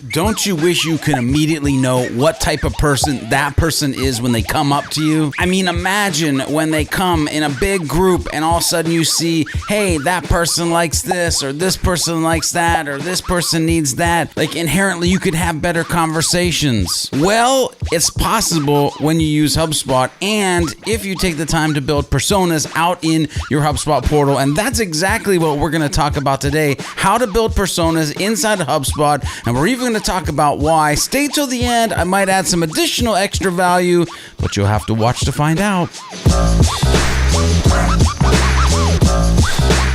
Don't you wish you could immediately know what type of person that person is when they come up to you? I mean, imagine when they come in a big group and all of a sudden you see, hey, that person likes this, or this person likes that, or this person needs that. Like, inherently, you could have better conversations. Well, it's possible when you use HubSpot, and if you take the time to build personas out in your HubSpot portal. And that's exactly what we're going to talk about today, how to build personas inside of HubSpot. And we're even going to talk about why. Stay till the end. I might add some additional extra value, but you'll have to watch to find out.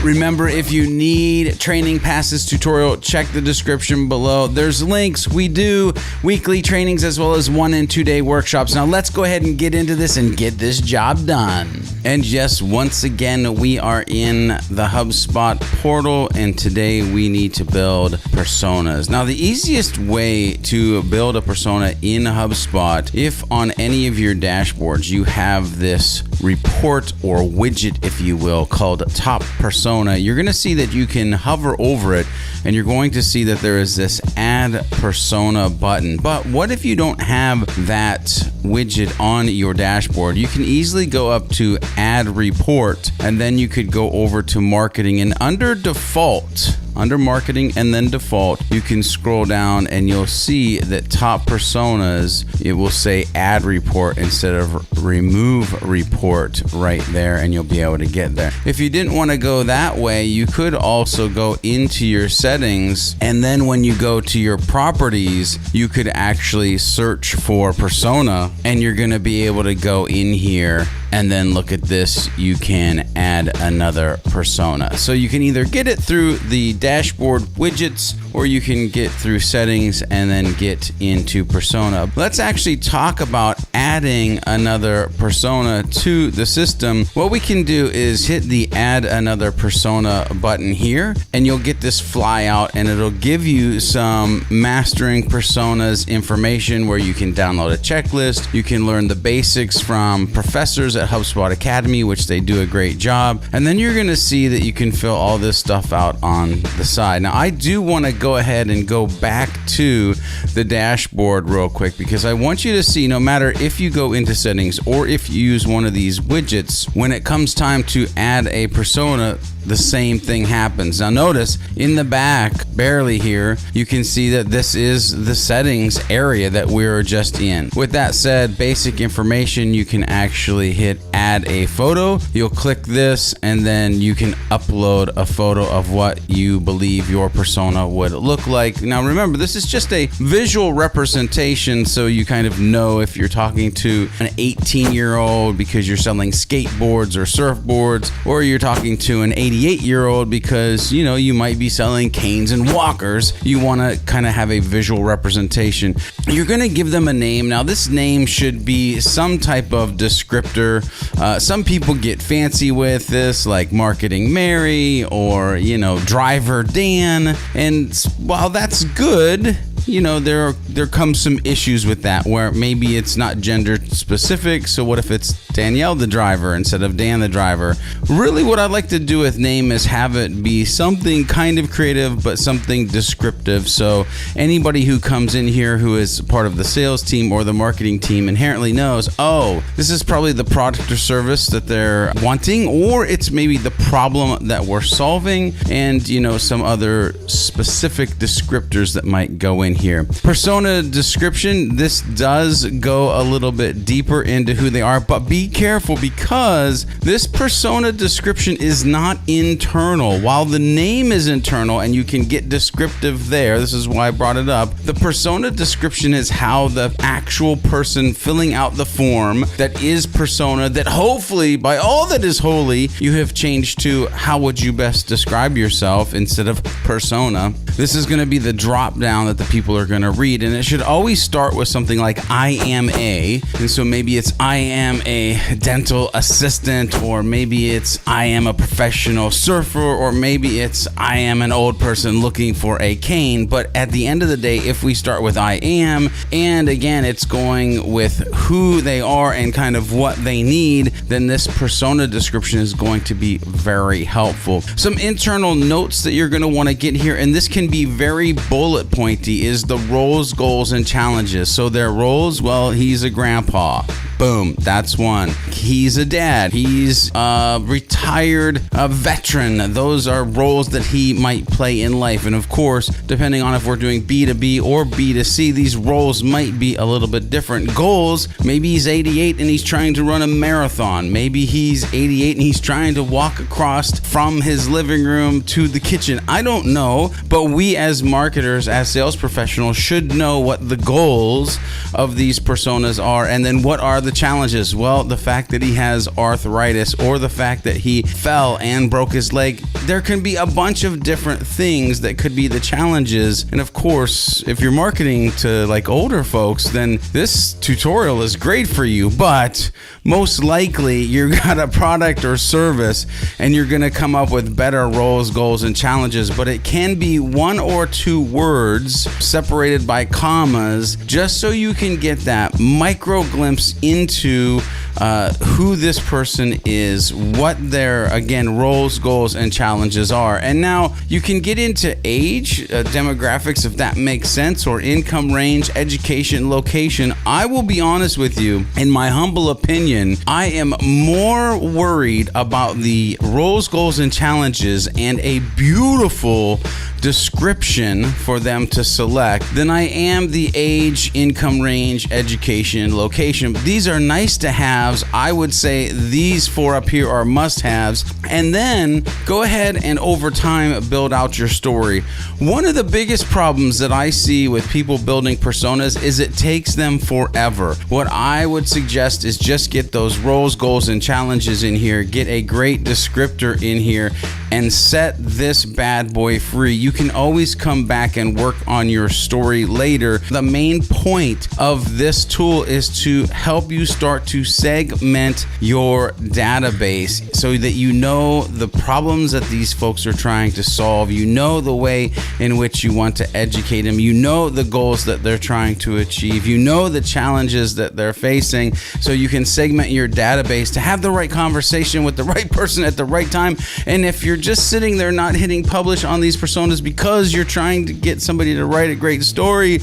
Remember, if you need training past this tutorial, check the description below. There's links. We do weekly trainings as well as 1 and 2 day workshops. Now let's go ahead and get into this and get this job done. And yes, once again, we are in the HubSpot portal, and today we need to build personas. Now, the easiest way to build a persona in HubSpot, if on any of your dashboards you have this report or widget, if you will, called Top Persona, you're going to see that you can hover over it and you're going to see that there is this Add Persona button. But what if you don't have that widget on your dashboard? You can easily go up to Add Report, and then you could go over to Marketing, and under Default, under Marketing and then Default, you can scroll down and you'll see that Top Personas, it will say Add Report instead of Remove Report right there, and you'll be able to get there. If you didn't want to go that way, you could also go into your settings, and then when you go to your properties, you could actually search for persona, and you're going to be able to go in here and then look at this, you can add another persona. So you can either get it through the dashboard widgets, or you can get through settings and then get into persona. Let's actually talk about adding another persona to the system. What we can do is hit the Add Another Persona button here, and you'll get this fly out, and it'll give you some mastering personas information where you can download a checklist. You can learn the basics from professors at HubSpot Academy, which they do a great job. And then you're going to see that you can fill all this stuff out on the side. Now, I do want to go ahead and go back to the dashboard real quick, because I want you to see, no matter if you go into settings or if you use one of these widgets, when it comes time to add a persona, the same thing happens. Now notice in the back, barely here, you can see that this is the settings area that we were just in. With that said, basic information, you can actually hit add a photo. You'll click this, and then you can upload a photo of what you believe your persona would look like. Now remember, this is just a visual representation, so you kind of know if you're talking to an 18-year-old because you're selling skateboards or surfboards, or you're talking to an 88-year-old because, you know, you might be selling canes and walkers. You want to kind of have a visual representation. You're going to give them a name. Now, this name should be some type of descriptor. Some people get fancy with this, like Marketing Mary or, you know, Driver Dan. And while that's good, you know, there comes some issues with that, where maybe it's not gender specific. So what if it's Danielle the driver instead of Dan the driver? Really, what I'd like to do with name is have it be something kind of creative, but something descriptive. So anybody who comes in here who is part of the sales team or the marketing team inherently knows, oh, this is probably the product or service that they're wanting, or it's maybe the problem that we're solving, and, you know, some other specific descriptors that might go in here. Persona description, this does go a little bit deeper into who they are, but be careful, because this persona description is not internal. While the name is internal and you can get descriptive there, this is why I brought it up, the persona description is how the actual person filling out the form that is persona, that hopefully by all that is holy, you have changed to how would you best describe yourself instead of persona. This is going to be the drop down that the people are going to read, and it should always start with something like I am a, and so maybe it's I am a dental assistant, or maybe it's I am a professional surfer, or maybe it's I am an old person looking for a cane. But at the end of the day, if we start with I am, and again it's going with who they are and kind of what they need, then this persona description is going to be very helpful. Some internal notes that you're going to want to get here, and this can be very bullet pointy, is the roles, goals, and challenges. So their roles, well, he's a grandpa. Boom, that's one. He's a dad. He's a retired veteran. Those are roles that he might play in life. And of course, depending on if we're doing B2B or B2C, these roles might be a little bit different. Goals, maybe he's 88 and he's trying to run a marathon. Maybe he's 88 and he's trying to walk across from his living room to the kitchen. I don't know, but we as marketers, as sales professionals, should know what the goals of these personas are, and then what are the challenges. Well, the fact that he has arthritis, or the fact that he fell and broke his leg, there can be a bunch of different things that could be the challenges. And of course, if you're marketing to like older folks, then this tutorial is great for you, but most likely you got a product or service and you're going to come up with better roles, goals, and challenges. But it can be 1 or 2 words separated by commas, just so you can get that micro glimpse into who this person is, what their, again, roles, goals, and challenges are. And now you can get into age, demographics, if that makes sense, or income range, education, location. I will be honest with you, in my humble opinion, I am more worried about the roles, goals, and challenges and a beautiful description for them to select than I am the age, income range, education, location. These are nice to haves. I would say these 4 up here are must-haves. And then go ahead and over time build out your story. One of the biggest problems that I see with people building personas is it takes them forever. What I would suggest is just get those roles, goals, and challenges in here. Get a great descriptor in here and set this bad boy free. You can always come back and work on your story later. The main point of this tool is to help you start to segment your database so that you know the problems that these folks are trying to solve. You know the way in which you want to educate them. You know the goals that they're trying to achieve. You know the challenges that they're facing, so you can segment your database to have the right conversation with the right person at the right time. And if you're just sitting there not hitting publish on these personas because you're trying to get somebody to write a great story,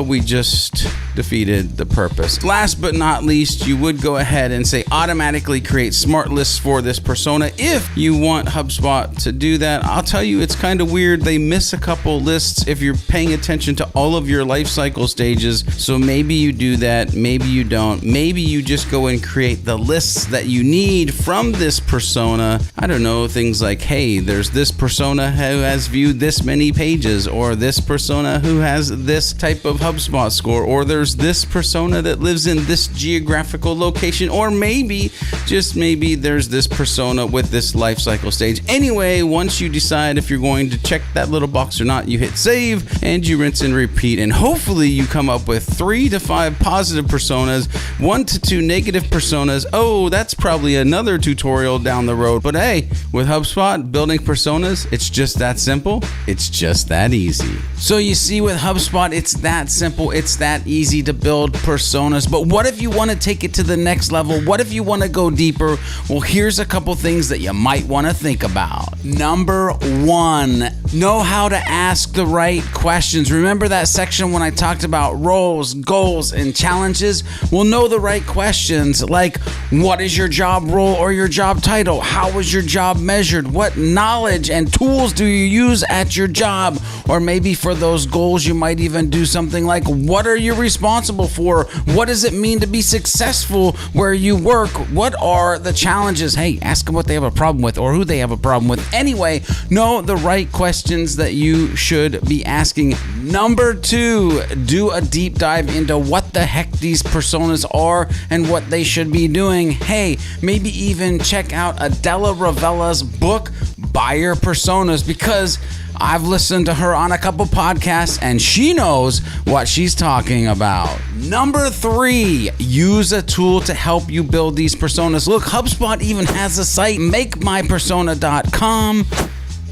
we just defeated the purpose. Last but not least, you would go ahead and say automatically create smart lists for this persona. If you want HubSpot to do that, I'll tell you, it's kind of weird. They miss a couple lists if you're paying attention to all of your life cycle stages. So maybe you do that, maybe you don't. Maybe you just go and create the lists that you need from this persona. I don't know, things like, hey, there's this persona who has viewed this many pages, or this persona who has this type of HubSpot score, or there's this persona that lives in this geographical location, or maybe, just maybe, there's this persona with this life cycle stage. Anyway, once you decide if you're going to check that little box or not, you hit save and you rinse and repeat, and hopefully you come up with 3 to 5 positive personas, 1 to 2 negative personas. Oh, that's probably another tutorial down the road. But hey, with HubSpot, building personas, it's just that simple. It's just that easy. So you see, with HubSpot, it's that simple. It's that easy to build personas. But what if you want to take it to the next level? What if you want to go deeper? Well, here's a couple things that you might want to think about. Number 1, know how to ask the right questions. Remember that section when I talked about roles, goals, and challenges? Well, know the right questions, like what is your job role or your job title? How was your job measured? What knowledge and tools do you use at your job? Or maybe for those goals, you might even do something like, what are you responsible for? What does it mean to be successful where you work? What are the challenges? Hey, ask them what they have a problem with or who they have a problem with. Anyway, know the right questions that you should be asking. Number 2, do a deep dive into what the heck these personas are and what they should be doing. Hey, maybe even check out Adela Ravella's book, Buyer Personas, because I've listened to her on a couple podcasts and she knows what she's talking about. Number 3, use a tool to help you build these personas. Look, HubSpot even has a site, makemypersona.com.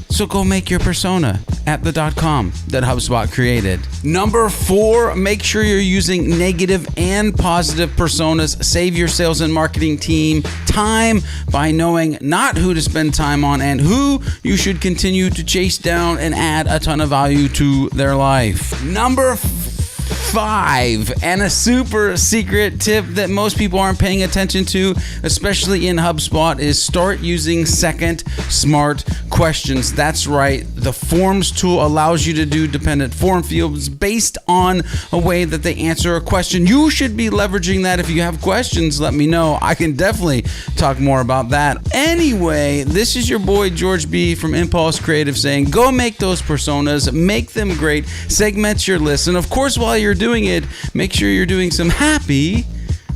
So go make your persona at the .com that HubSpot created. Number 4, make sure you're using negative and positive personas. Save your sales and marketing team time by knowing not who to spend time on and who you should continue to chase down and add a ton of value to their life. Number 5, and a super secret tip that most people aren't paying attention to, especially in HubSpot, is start using second smart questions. That's right. The forms tool allows you to do dependent form fields based on a way that they answer a question. You should be leveraging that. If you have questions, let me know. I can definitely talk more about that. Anyway, this is your boy George B from Impulse Creative saying, go make those personas, make them great, segment your list, and of course, while you're doing it, make sure you're doing some happy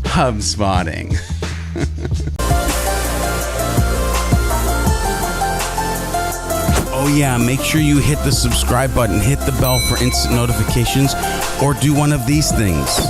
HubSpotting. Oh yeah, make sure you hit the subscribe button, hit the bell for instant notifications, or do one of these things.